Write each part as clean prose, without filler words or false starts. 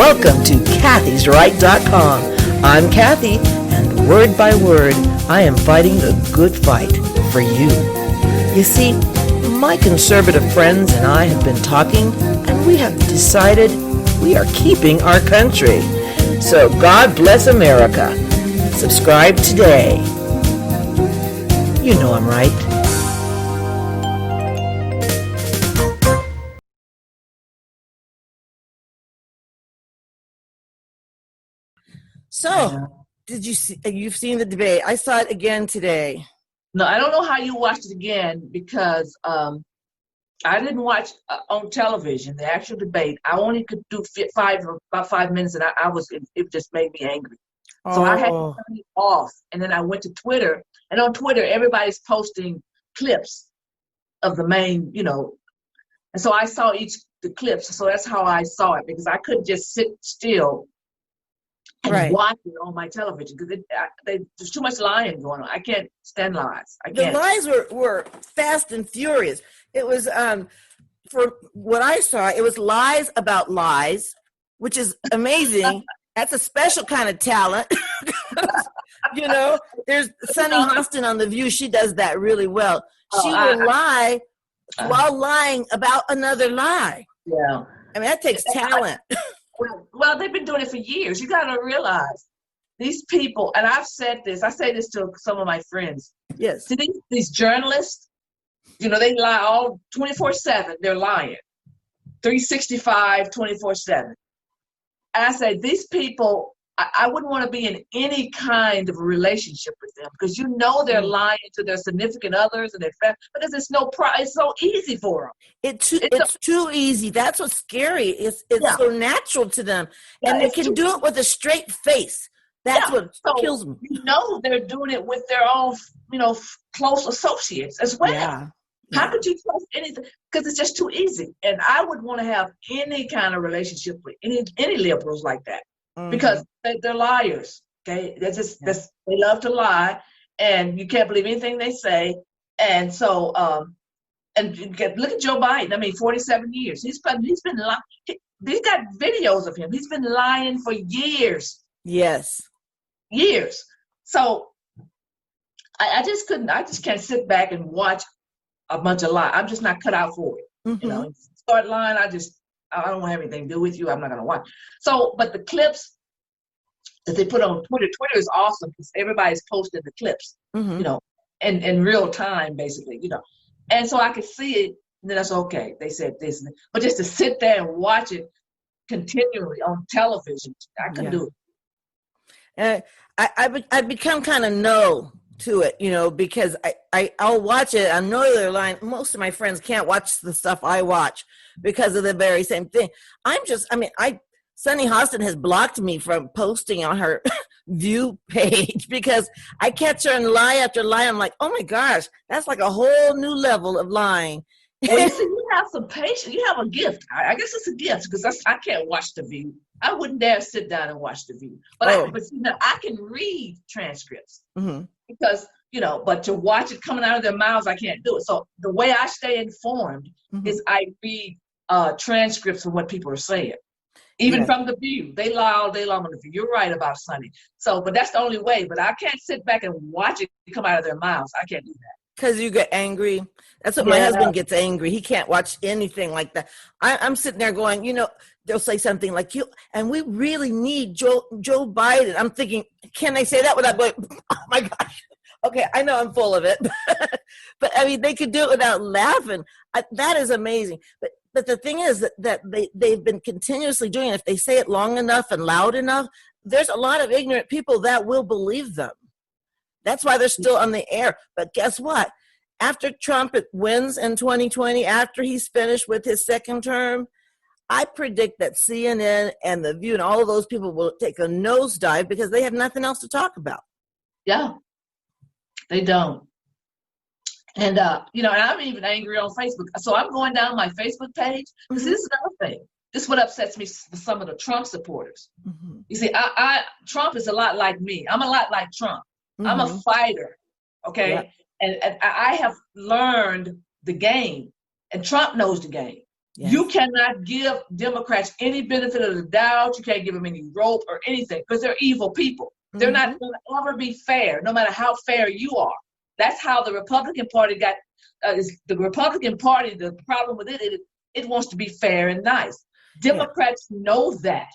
Welcome to Kathy'sRight.com. I'm Kathy, and word by word, I am fighting the good fight for you. You see, my conservative friends and I have been talking, and we have decided we are keeping our country. So God bless America. Subscribe today. You know I'm right. So, did you see? You've seen the debate. I saw it again today. No, I don't know how you watched it again because I didn't watch on television the actual debate. I only could do about 5 minutes, and it just made me angry. So I had to turn it off, and then I went to Twitter, and on Twitter everybody's posting clips of the main, and so I saw the clips. So that's how I saw it, because I couldn't just sit still and watch it on my television, because there's too much lying going on. I can't stand lies. The lies were fast and furious. It was, for what I saw, it was lies about lies, which is amazing. That's a special kind of talent. There's Sunny Hostin on The View. She does that really well. She will lie while lying about another lie. Yeah. I mean, that takes talent. Well, they've been doing it for years. You got to realize these people, and I say this to some of my friends. Yes. See, these journalists, they lie all 24/7. They're lying. 365, 24/7. And I say, these people, I wouldn't want to be in any kind of a relationship with them, because they're lying to their significant others and their family, because it's so easy for them. It's too easy. That's what's scary. It's so natural to them, and they can do it with a straight face. That's what kills me. They're doing it with their own, close associates as well. Yeah. How could you trust anything? Because it's just too easy. And I would want to have any kind of relationship with any liberals like that, because they're liars. Okay, they love to lie, and you can't believe anything they say. And so, and look at Joe Biden. I mean, 47 years. He's been lying. He's got videos of him. He's been lying for years. Yes, years. So I just couldn't. I just can't sit back and watch a bunch of lies. I'm just not cut out for it. Mm-hmm. Start lying. I don't want anything to do with you. I'm not going to watch. So, but the clips that they put on Twitter is awesome, because everybody's posting the clips, in real time, basically, And so I could see it, and then that's okay. They said this, but just to sit there and watch it continually on television, I couldn't do it. And I become kind of numb to it, because I'll watch it. I know they're lying. Most of my friends can't watch the stuff I watch because of the very same thing. Sunny Hostin has blocked me from posting on her View page, because I catch her in lie after lie. I'm like, oh my gosh, that's like a whole new level of lying. Well, you see, you have some patience. You have a gift. I guess it's a gift, because I can't watch The View. I wouldn't dare sit down and watch The View. But I can read transcripts, because, but to watch it coming out of their mouths, I can't do it. So the way I stay informed is I read transcripts of what people are saying. Even from The View. They lie all day long on The View. You're right about Sunny. So, but that's the only way. But I can't sit back and watch it come out of their mouths. I can't do that. Because you get angry. That's what my husband gets angry. He can't watch anything like that. I'm sitting there going, they'll say something like, and we really need Joe Biden. I'm thinking, can they say that without going, oh my gosh. Okay, I know I'm full of it. But I mean, they could do it without laughing. That is amazing. But the thing is that they've been continuously doing it. If they say it long enough and loud enough, there's a lot of ignorant people that will believe them. That's why they're still on the air. But guess what? After Trump wins in 2020, after he's finished with his second term, I predict that CNN and The View and all of those people will take a nosedive, because they have nothing else to talk about. Yeah, they don't. And, and I'm even angry on Facebook. So I'm going down my Facebook page, because this is another thing. This is what upsets me with some of the Trump supporters. You see, Trump is a lot like me. I'm a lot like Trump. I'm a fighter, okay? Yeah. And I have learned the game, and Trump knows the game. Yes. You cannot give Democrats any benefit of the doubt. You can't give them any rope or anything because they're evil people. They're not going to ever be fair, no matter how fair you are. That's how the Republican Party got. The Republican Party, the problem with it wants to be fair and nice. Democrats know that.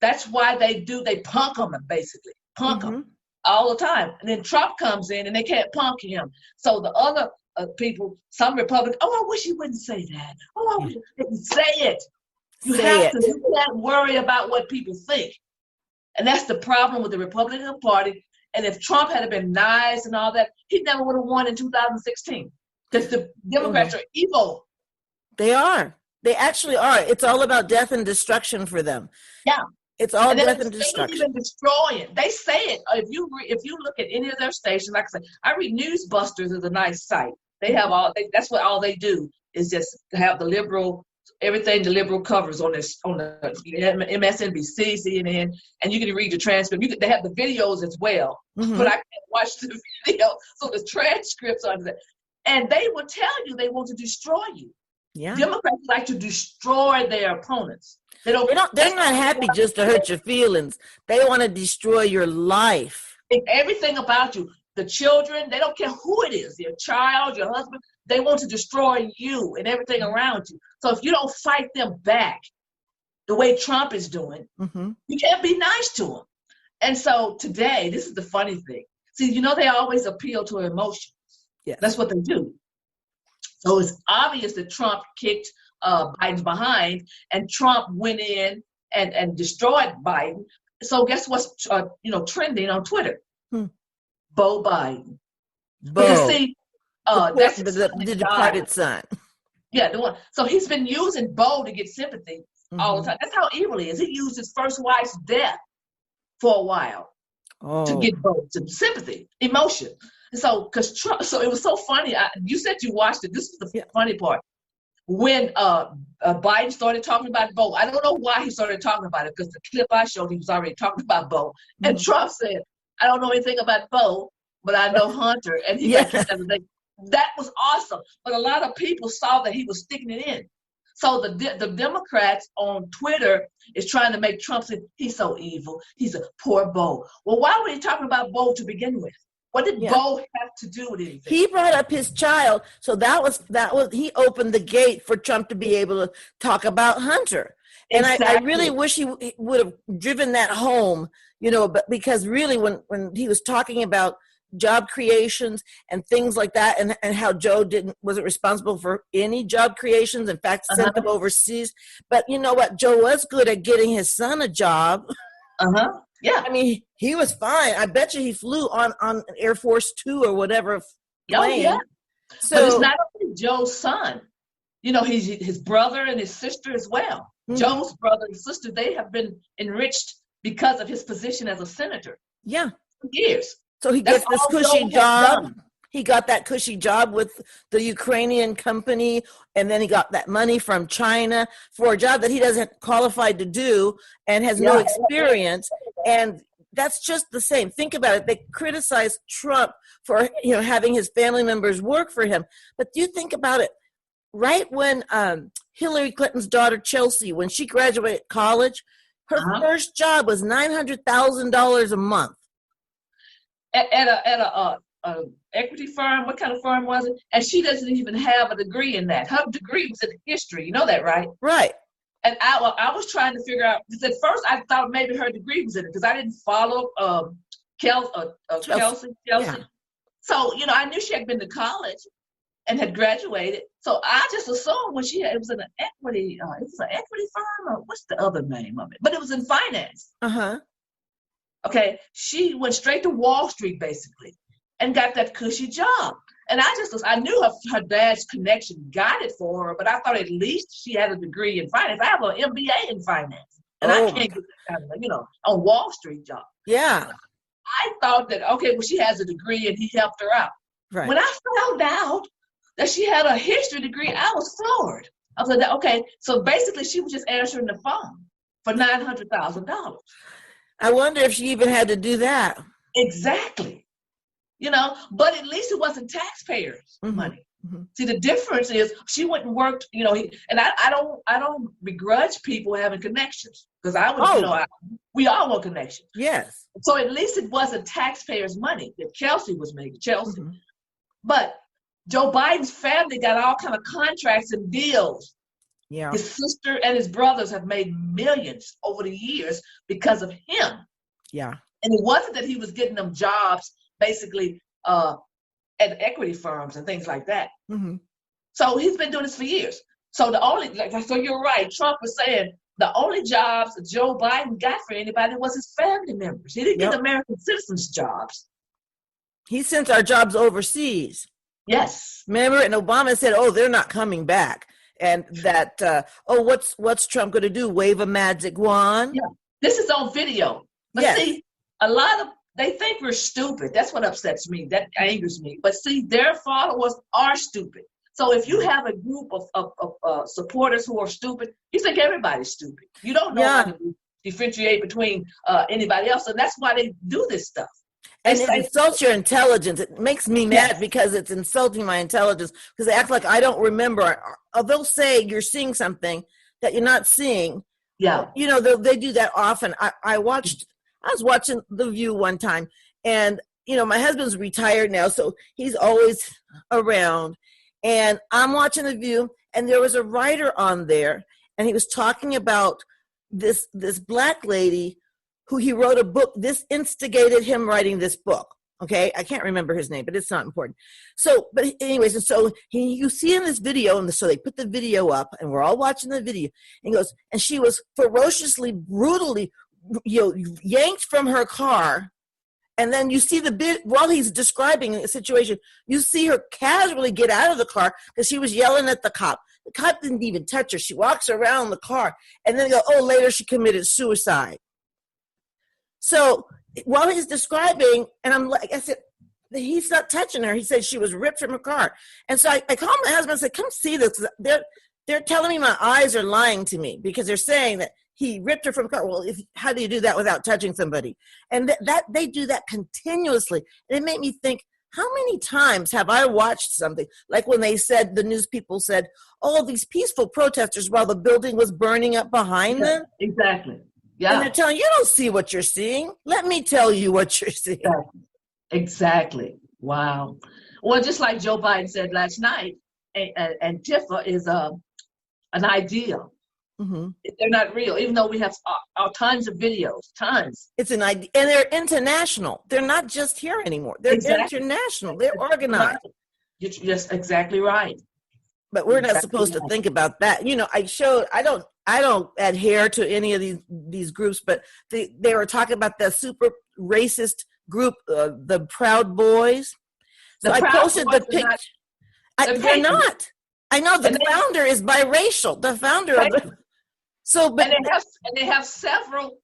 That's why they punk them, basically. Punk them all the time. And then Trump comes in and they can't punk him. So the other people, some Republicans, I wish he wouldn't say that. I wish he wouldn't say it. You can't worry about what people think. And that's the problem with the Republican Party. And if Trump had been nice and all that, he never would have won in 2016. Because the Democrats are evil. They are. They actually are. It's all about death and destruction for them. Yeah. It's all death and destruction. Even destroying. They say it. If you look at any of their stations, like I said, I read Newsbusters is a nice site. They have that's what all they do is just have the liberal, everything the liberal covers on the MSNBC, CNN, and you can read the transcript. They have the videos as well, but I can't watch the video, so the transcripts are there. And they will tell you they want to destroy you. Yeah. Democrats like to destroy their opponents. They're not happy just to hurt your feelings. They want to destroy your life. Everything about you. The children, they don't care who it is, your child, your husband, they want to destroy you and everything around you. So if you don't fight them back the way Trump is doing, you can't be nice to them. And so today, this is the funny thing. See, they always appeal to emotions. Yes. That's what they do. So it's obvious that Trump kicked Biden behind, and Trump went in and destroyed Biden. So guess what's trending on Twitter? Beau Biden. Because see, that's the departed son. Yeah, the one. So he's been using Beau to get sympathy all the time. That's how evil he is. He used his first wife's death for a while to get Beau some sympathy, emotion. And so, because Trump, so it was so funny. You said you watched it. This was the funny part. When Biden started talking about Beau, I don't know why he started talking about it, because the clip I showed, he was already talking about Beau. And Trump said, I don't know anything about Beau, but I know Hunter. And he got kicked out of the day. That was awesome. But a lot of people saw that he was sticking it in. So the Democrats on Twitter is trying to make Trump say, he's so evil. He's a poor Beau. Well, why were you talking about Beau to begin with? What did Beau have to do with anything? He brought up his child, so that was he opened the gate for Trump to be able to talk about Hunter. And I really wish he would have driven that home, but because really when he was talking about job creations and things like that, and how Joe wasn't responsible for any job creations, in fact sent them overseas. But you know what? Joe was good at getting his son a job. Yeah. I mean, he was fine. I bet you he flew on an Air Force Two or whatever plane. Oh, yeah. So, but it's not only Joe's son. He's his brother and his sister as well. Joe's brother and sister, they have been enriched because of his position as a senator. Yeah. For years. So he gets this cushy job. He got that cushy job with the Ukrainian company, and then he got that money from China for a job that he doesn't qualify to do and has no experience. And that's just the same. Think about it. They criticize Trump for having his family members work for him. But do you think about it? Right when Hillary Clinton's daughter Chelsea, when she graduated college, her first job was $900,000 a month at a equity firm. What kind of firm was it? And she doesn't even have a degree in that. Her degree was in history. You know that, right? Right. And I was trying to figure out, because at first I thought maybe her degree was in it, because I didn't follow Chelsea. Yeah. So, I knew she had been to college and had graduated. So I just assumed when it was an equity firm, or what's the other name of it? But it was in finance. Okay. She went straight to Wall Street, basically, and got that cushy job. And I knew her dad's connection got it for her, but I thought at least she had a degree in finance. I have an MBA in finance, and I can't get that kind of, on Wall Street job. Yeah. I thought that, okay, well, she has a degree and he helped her out. Right. When I found out that she had a history degree, I was floored. I was like, okay, so basically she was just answering the phone for $900,000. I wonder if she even had to do that. Exactly. But at least it wasn't taxpayers' money. Mm-hmm. See, the difference is she went and worked, and I don't begrudge people having connections because I would, Oh, we all want connections. yes. So at least it wasn't taxpayers' money that Chelsea was making, Chelsea. Mm-hmm. But Joe Biden's family got all kind of contracts and deals. Yeah. His sister and his brothers have made millions over the years because of him. Yeah. And it wasn't that he was getting them jobs, basically, at equity firms and things like that. Mm-hmm. So he's been doing this for years. So so you're right. Trump was saying the only jobs that Joe Biden got for anybody was his family members. He didn't get American citizens jobs. He sent our jobs overseas. Yes. Remember, and Obama said, "Oh, they're not coming back," and that, what's Trump going to do? Wave a magic wand? Yeah. This is on video. But see, they think we're stupid. That's what upsets me. That angers me. But see, their followers are stupid. So if you have a group of supporters who are stupid, you think everybody's stupid. You don't know how to differentiate between anybody else, and that's why they do this stuff. And it insults your intelligence. It makes me mad because it's insulting my intelligence because they act like I don't remember. Or they'll say you're seeing something that you're not seeing. Yeah. They do that often. I was watching The View one time, and, my husband's retired now, so he's always around. And I'm watching The View, and there was a writer on there, and he was talking about this black lady who he wrote a book. This instigated him writing this book. Okay, I can't remember his name, but it's not important. So, but anyways, and so you see in this video, and so they put the video up, and we're all watching the video. And he goes, and she was ferociously, brutally, yanked from her car. And then you see the bit while he's describing the situation, you see her casually get out of the car because she was yelling at the cop. The cop didn't even touch her. She walks around the car, and then they go, later she committed suicide. So while he's describing, and I said, he's not touching her. He said she was ripped from her car. And so I called my husband and said, come see this. They're telling me my eyes are lying to me because they're saying that he ripped her from her car. Well, how do you do that without touching somebody? And that they do that continuously. And it made me think, how many times have I watched something like when they said, the news people said, these peaceful protesters while the building was burning up behind them? Exactly. Yeah. And they're telling you don't see what you're seeing. Let me tell you what you're seeing. Exactly. Wow. Well, just like Joe Biden said last night, Antifa is an idea. Mm-hmm. They're not real, even though we have tons of videos, tons. It's an idea, and they're international. They're not just here anymore. They're international. They're organized. You're just exactly right. But we're not supposed to think about that. I don't adhere to any of these groups, but they were talking about the super racist group, the Proud Boys. So I posted the picture. They're not. I know the founder is biracial. The founder of the. And they have several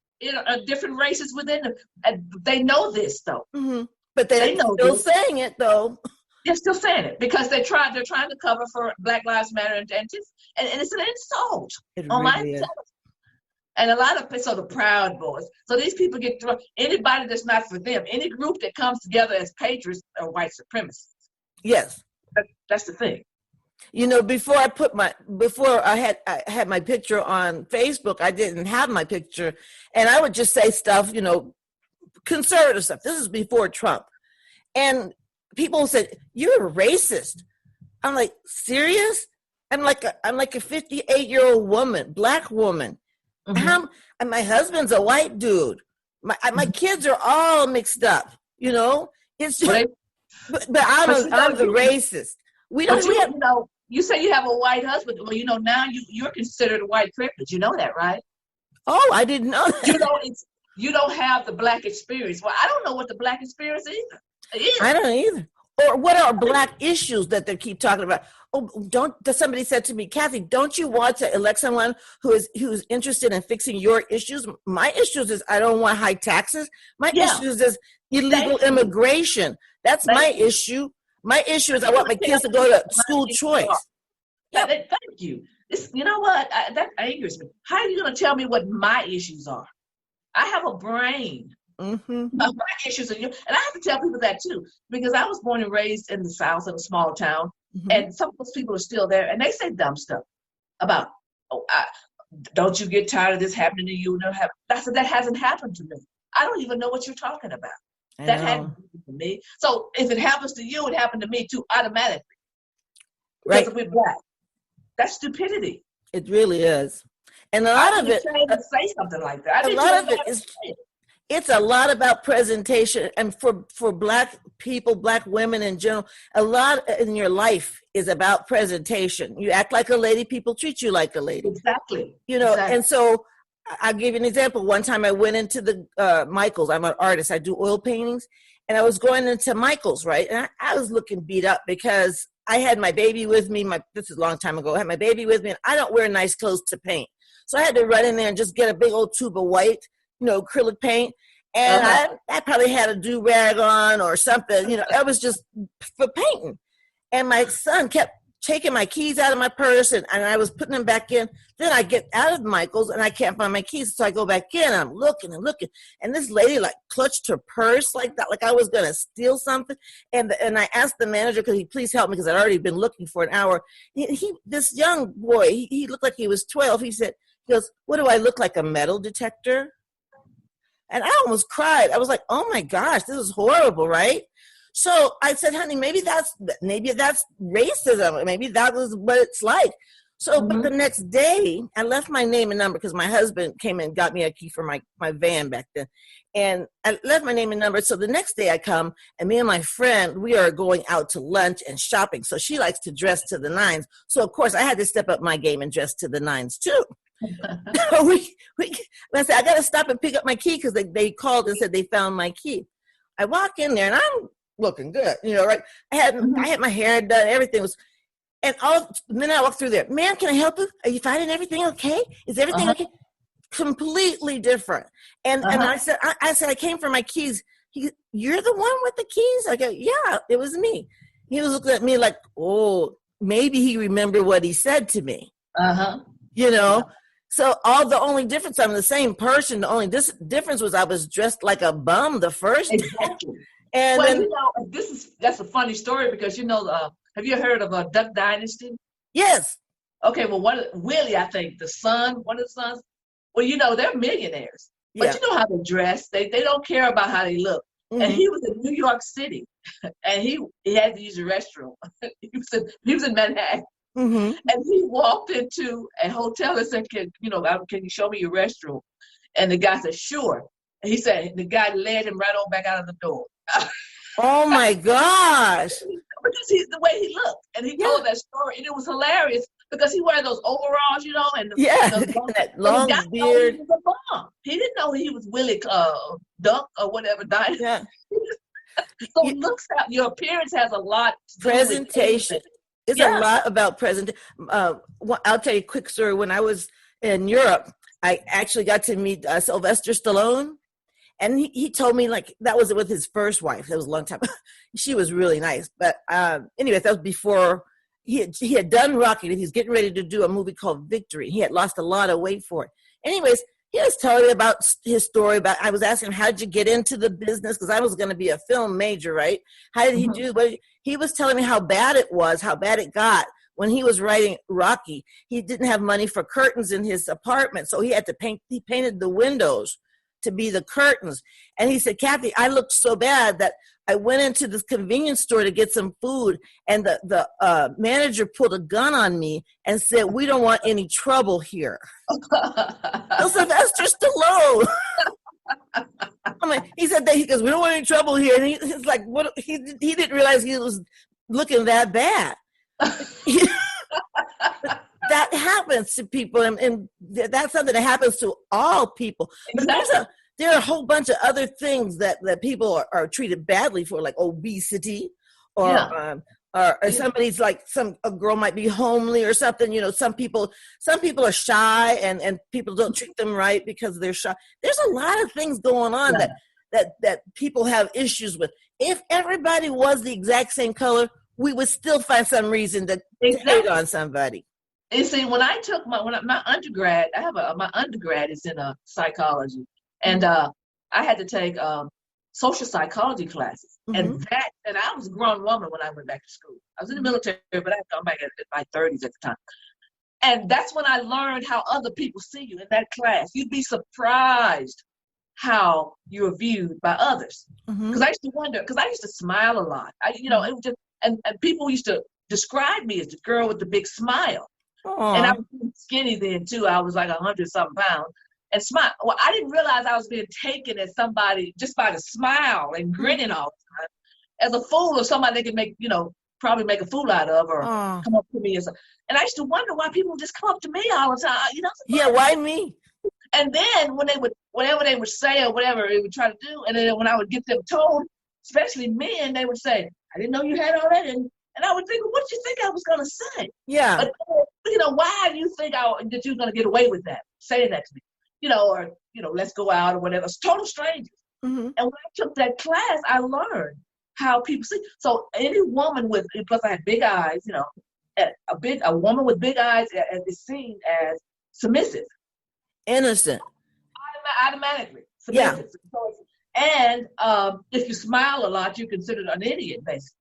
different races within them. And they know this though. Mm-hmm. But they're still saying it though. They're still saying it because they're trying to cover for Black Lives Matter and it's an insult on my intelligence. And a lot of the Proud Boys. So these people get thrown. Anybody that's not for them, any group that comes together as patriots are white supremacists. Yes, that's the thing. Before I had my picture on Facebook, I didn't have my picture, and I would just say stuff, conservative stuff. This is before Trump, and people said, "You're a racist." I'm like, serious? I'm like a 58-year-old woman, black woman. Mm-hmm. And my husband's a white dude. My kids are all mixed up. It's just, but I'm the racist. You say you have a white husband. Well, now you're considered a white privilege. You know that, right? Oh, I didn't know that. You don't have the black experience. Well, I don't know what the black experience is. I don't either. Or what are black issues that they keep talking about? Somebody said to me, Kathy, don't you want to elect someone who's interested in fixing your issues? My issues is I don't want high taxes. My issues is illegal immigration. That's my issue. My issue is I want my kids to go to school choice. Thank you. You know what? That angers me. How are you going to tell me what my issues are? I have a brain. Mm-hmm. My issues are you, and I have to tell people that too, because I was born and raised in the South in a small town, Mm-hmm. And some of those people are still there, and they say dumb stuff about, oh, don't you get tired of this happening to you? No, I said, that hasn't happened to me. I don't even know what you're talking about. I That know. hadn't happened to me. So if it happens to you, it happened to me too, automatically. Because Right. if we're black. That's stupidity. It really is. And a I'd lot of be it, ashamed to say something like that. I'd a be too lot of it embarrassed is, to say it. it's a lot about presentation. And for black people, black women in general, a lot in your life is about presentation. You act like a lady, people treat you like a lady. Exactly. You know, Exactly. and so I'll give you an example. One time I went into the Michaels. I'm an artist. I do oil paintings. And I was going into Michaels, right? And I was looking beat up because I had my baby with me. This is a long time ago. I had my baby with me, and I don't wear nice clothes to paint. So I had to run in there and just get a big old tube of white, acrylic paint. And I probably had a do-rag on or something. That was just for painting. And my son kept taking my keys out of my purse, and I was putting them back in. Then I get out of Michael's, and I can't find my keys. So I go back in, and I'm looking and looking. And this lady, clutched her purse like that, like I was going to steal something. And I asked the manager, could he please help me, because I'd already been looking for an hour. This young boy, he looked like he was 12. He goes, what do I look like, a metal detector? And I almost cried. I was like, oh, my gosh, this is horrible, right? So I said, honey, maybe that's racism. Maybe that was what it's like. So, but the next day, I left my name and number because my husband came and got me a key for my van back then. And I left my name and number. So the next day I come, and me and my friend, we are going out to lunch and shopping. So she likes to dress to the nines. So, of course, I had to step up my game and dress to the nines, too. I said, I got to stop and pick up my key because they called and said they found my key. I walk in there, and I'm looking good, right? I had my hair done, everything was, and then I walked through there. Ma'am, can I help you? Are you finding everything okay? Is everything okay? Completely different. And I said, I came for my keys. You're the one with the keys? I go, yeah, it was me. He was looking at me like, oh, maybe he remembered what he said to me. So the only difference, I'm the same person. The only difference was I was dressed like a bum the first exactly. day. And well, then, that's a funny story because have you heard of a Duck Dynasty? Yes. Okay, well, Willie, I think one of the sons. Well, they're millionaires, but you know how they dress. They don't care about how they look. Mm-hmm. And he was in New York City, and he had to use the restroom. he was in Manhattan. Mm-hmm. And he walked into a hotel and said, can you show me your restroom? And the guy said, sure. And he said, the guy led him right on back out of the door. Oh my gosh. Because the way he looked. And he told that story, and it was hilarious because he wore those overalls, and that long beard. He was a bum. He didn't know he was Willie Duck or whatever. Yeah. So looks out, your appearance has a lot to do presentation. It's a lot about presentation. I'll tell you a quick story. When I was in Europe, I actually got to meet Sylvester Stallone. And he told me, that was with his first wife. That was a long time. She was really nice. But anyway, that was before he had done Rocky. He was getting ready to do a movie called Victory. He had lost a lot of weight for it. Anyways, he was telling me about his story. I was asking him, how did you get into the business? Because I was going to be a film major, right? How did he do? Well, he was telling me how bad it was, how bad it got. When he was writing Rocky, he didn't have money for curtains in his apartment. So he had to he painted the windows to be the curtains. And he said, Kathy, I looked so bad that I went into this convenience store to get some food, and the manager pulled a gun on me and said, we don't want any trouble here. So Sylvester Stallone. He said that, he goes, we don't want any trouble here. And he's like, what? He didn't realize he was looking that bad. That happens to people, and that's something that happens to all people. Exactly. But there are a whole bunch of other things that people are treated badly for, like obesity, or somebody's a girl might be homely or something. Some people are shy, and people don't treat them right because they're shy. There's a lot of things going on that people have issues with. If everybody was the exact same color, we would still find some reason to hate on somebody. And see, when I took my undergrad, my undergrad is in psychology, and I had to take social psychology classes. Mm-hmm. And I was a grown woman when I went back to school. I was in the military, but I had come back at my 30s at the time. And that's when I learned how other people see you in that class. You'd be surprised how you're viewed by others. Because I used to wonder, because I used to smile a lot. It was just, and people used to describe me as the girl with the big smile. Aww. And I was skinny then too. I was like 100-something pounds. And smile. Well, I didn't realize I was being taken as somebody just by the smile and grinning all the time, as a fool or somebody they could make, probably make a fool out of or come up to me and something. And I used to wonder why people would just come up to me all the time. Yeah, why me? And then whatever they would say or whatever they would try to do, and then when I would get them told, especially men, they would say, "I didn't know you had all that." And I would think, well, what did you think I was going to say? Yeah. But why do you think that you're going to get away with that, saying that to me? Or let's go out or whatever. It's total strangers. Mm-hmm. And when I took that class, I learned how people see. So any woman plus I had big eyes, a woman with big eyes is seen as submissive. Innocent. Automatically submissive. Yeah. And if you smile a lot, you're considered an idiot, basically.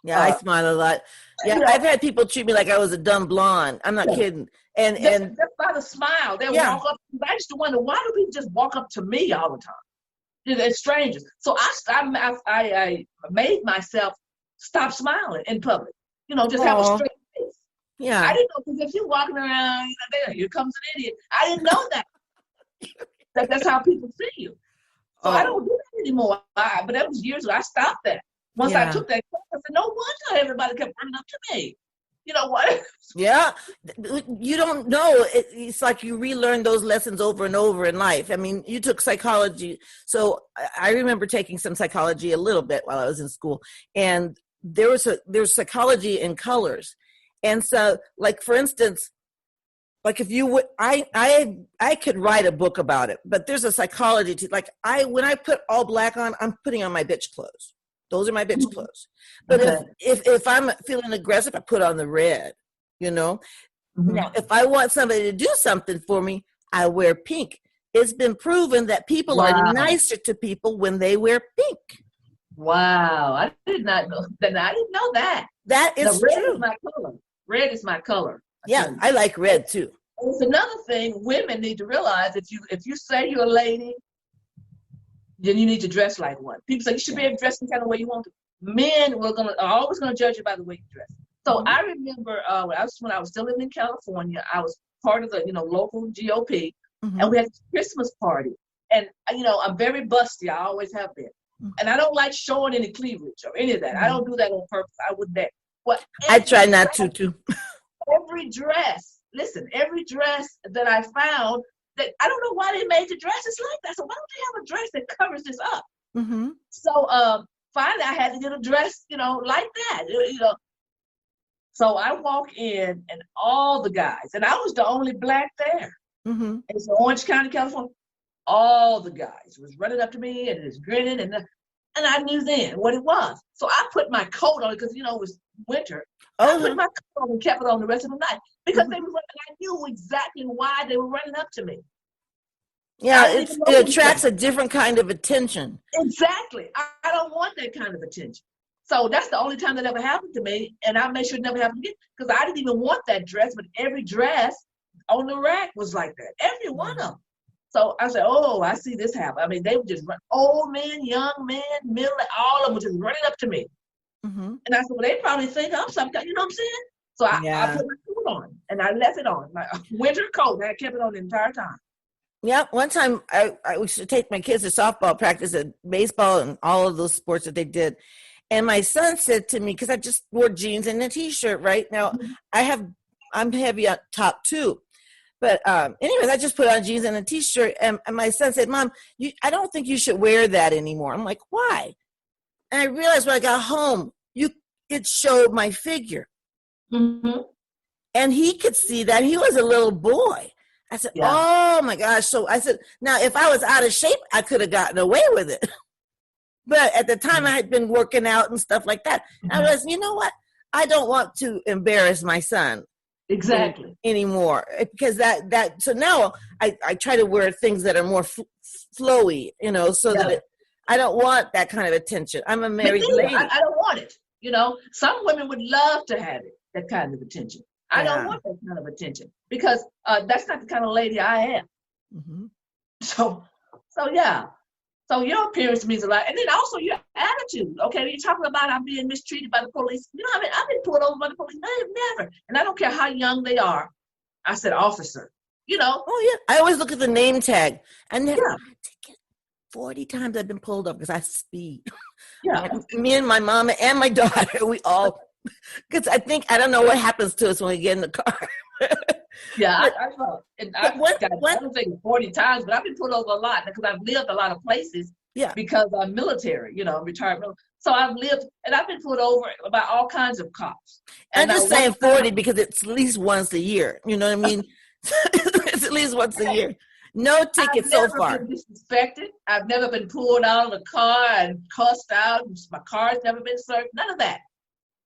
Yeah, I smile a lot. Yeah, I've had people treat me like I was a dumb blonde. I'm not kidding. And just by the smile, they walk up. I used to wonder, why do people just walk up to me all the time? They're strangers. So I made myself stop smiling in public. Just have a straight face. Yeah. I didn't know, because if you're walking around, here comes an idiot. I didn't know that. That's how people see you. So I don't do that anymore. But that was years ago. I stopped that. Once I took that class, I said, no wonder everybody kept running up to me. You know what? Yeah. You don't know. It's like you relearn those lessons over and over in life. I mean, you took psychology. So I remember taking some psychology a little bit while I was in school. And there's psychology in colors. And so, like, for instance, like if you would, I could write a book about it, but there's a psychology to, like, when I put all black on, I'm putting on my bitch clothes. Those are my bitch clothes. But if I'm feeling aggressive, I put on the red, Now, if I want somebody to do something for me, I wear pink. It's been proven that people are nicer to people when they wear pink. Wow. I did not know that. I didn't know that. That is red true. Is my color. Red is my color. Yeah, I like red too. It's another thing women need to realize. If you say you're a lady, then you need to dress like one. People say you should be able to dress the kind of way you want to. Men are always gonna judge you by the way you dress. So I remember when I was still living in California, I was part of the local GOP, and we had a Christmas party. And I'm very busty. I always have been, and I don't like showing any cleavage or any of that. I don't do that on purpose. I wouldn't dare. Well, I try not to too. Every dress that I found, that I don't know why they made the dresses like that. So why don't they have a dress that covers this up? Mm-hmm. So finally I had to get a dress, like that, So I walk in and all the guys, and I was the only black there. Mm-hmm. It's Orange County, California. All the guys was running up to me and just grinning, and I knew then what it was. So I put my coat on because, it was winter. I put my coat on and kept it on the rest of the night because they were running. I knew exactly why they were running up to me. Yeah, it attracts a different kind of attention. Exactly. I don't want that kind of attention. So that's the only time that ever happened to me, and I made sure it never happened again because I didn't even want that dress, but every dress on the rack was like that. Every one of them. So I said, oh, I see this happen. I mean, they would just run, old men, young men, middle, all of them were just running up to me. Mm-hmm. And I said, well, they probably think I'm something, you know what I'm saying? So I put my coat on, and I left it on, my winter coat, and I kept it on the entire time. Yeah, one time I used to take my kids to softball practice and baseball and all of those sports that they did. And my son said to me, because I just wore jeans and a t-shirt right now, I'm heavy on top too. But anyways, I just put on jeans and a t-shirt, and my son said, Mom, I don't think you should wear that anymore. I'm like, why? And I realized when I got home, it showed my figure. Mm-hmm. And he could see that. He was a little boy. I said, oh my gosh. So I said, now if I was out of shape, I could have gotten away with it. But at the time I had been working out and stuff like that. Mm-hmm. I realized, you know what? I don't want to embarrass my son. Exactly. Anymore. Because so now I try to wear things that are more flowy, so that I don't want that kind of attention. I'm a married lady. I don't want it. You know, some women would love to have it, that kind of attention. I don't want that kind of attention because that's not the kind of lady I am. Mm-hmm. So yeah. So your appearance means a lot. And then also your attitude. Okay, you're talking about I'm being mistreated by the police. You know, I mean, I've been pulled over by the police. Never. And I don't care how young they are. I said, officer, you know. Oh, yeah. I always look at the name tag. And then 40 times I've been pulled over because I speed. Yeah. Me and my mama and my daughter, we all, because I don't know what happens to us when we get in the car. Yeah, I know. And I don't think 40 times, but I've been pulled over a lot because I've lived a lot of places. Yeah. Because I'm military, you know, I'm retired military. So I've lived, and I've been pulled over by all kinds of cops. And I'm just saying 40 because it's at least once a year. You know what I mean? It's at least once a year. No tickets so far. I've never been disrespected. I've never been pulled out of the car and cussed out. My car's never been searched. None of that.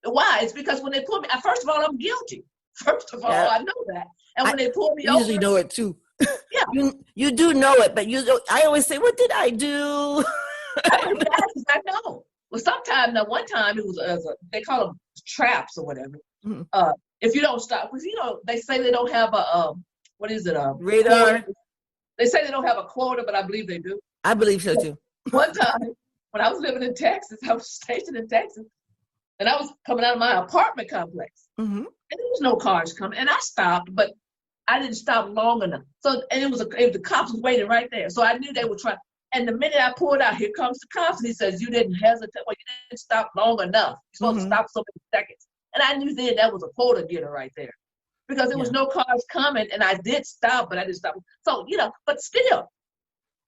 Why? It's because when they pull me, first of all, I'm guilty. First of all, I know that. And when they pull me over, usually know it too. Yeah, you do know it, but I always say, "What did I do?" I know. Well, one time it was they call them traps or whatever. Mm-hmm. If you don't stop, because you know they say they don't have a radar. Quota. They say they don't have a quota, but I believe they do. I believe so too. One time when I was living in Texas, I was stationed in Texas, and I was coming out of my apartment complex, and there was no cars coming, and I stopped, but I didn't stop long enough. So, and the cops was waiting right there. So I knew they would try. And the minute I pulled out, here comes the cops, and he says, "You didn't hesitate. Well, you didn't stop long enough. You're supposed to stop so many seconds." And I knew then that was a quota getter right there, because there was no cars coming, and I did stop, but I didn't stop. So but still,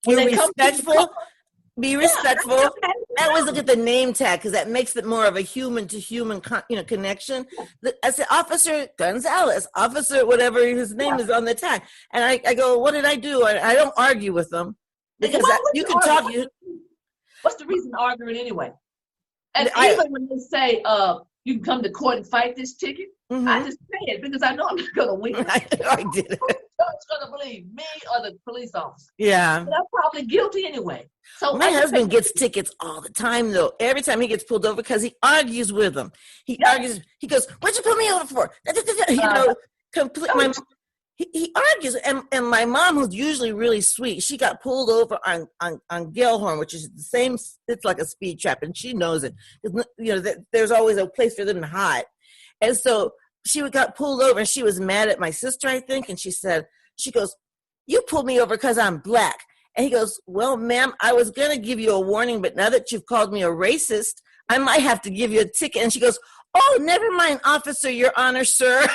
you're respectful. Be respectful. I always look at the name tag because that makes it more of a human to human, connection. I said, Officer Gonzalez, Officer whatever his name is on the tag, and I go, "What did I do?" I don't argue with them because you can talk. What's the reason arguing anyway? And even when they say, "You can come to court and fight this ticket," I just say it because I know I'm not going to win. I did it. Who's going to believe me or the police officer? Yeah. But I'm probably guilty anyway. So my husband gets tickets all the time, though. Every time he gets pulled over, because he argues with them. He argues. He goes, "What'd you pull me over for?" He argues. And my mom, who's usually really sweet, she got pulled over on Gellhorn, which is the same. It's like a speed trap, and she knows it. There's always a place for them to hide. And so she got pulled over, and she was mad at my sister, I think. And she goes, "You pulled me over because I'm black." And he goes, "Well, ma'am, I was going to give you a warning, but now that you've called me a racist, I might have to give you a ticket." And she goes, "Oh, never mind, officer, your honor, sir."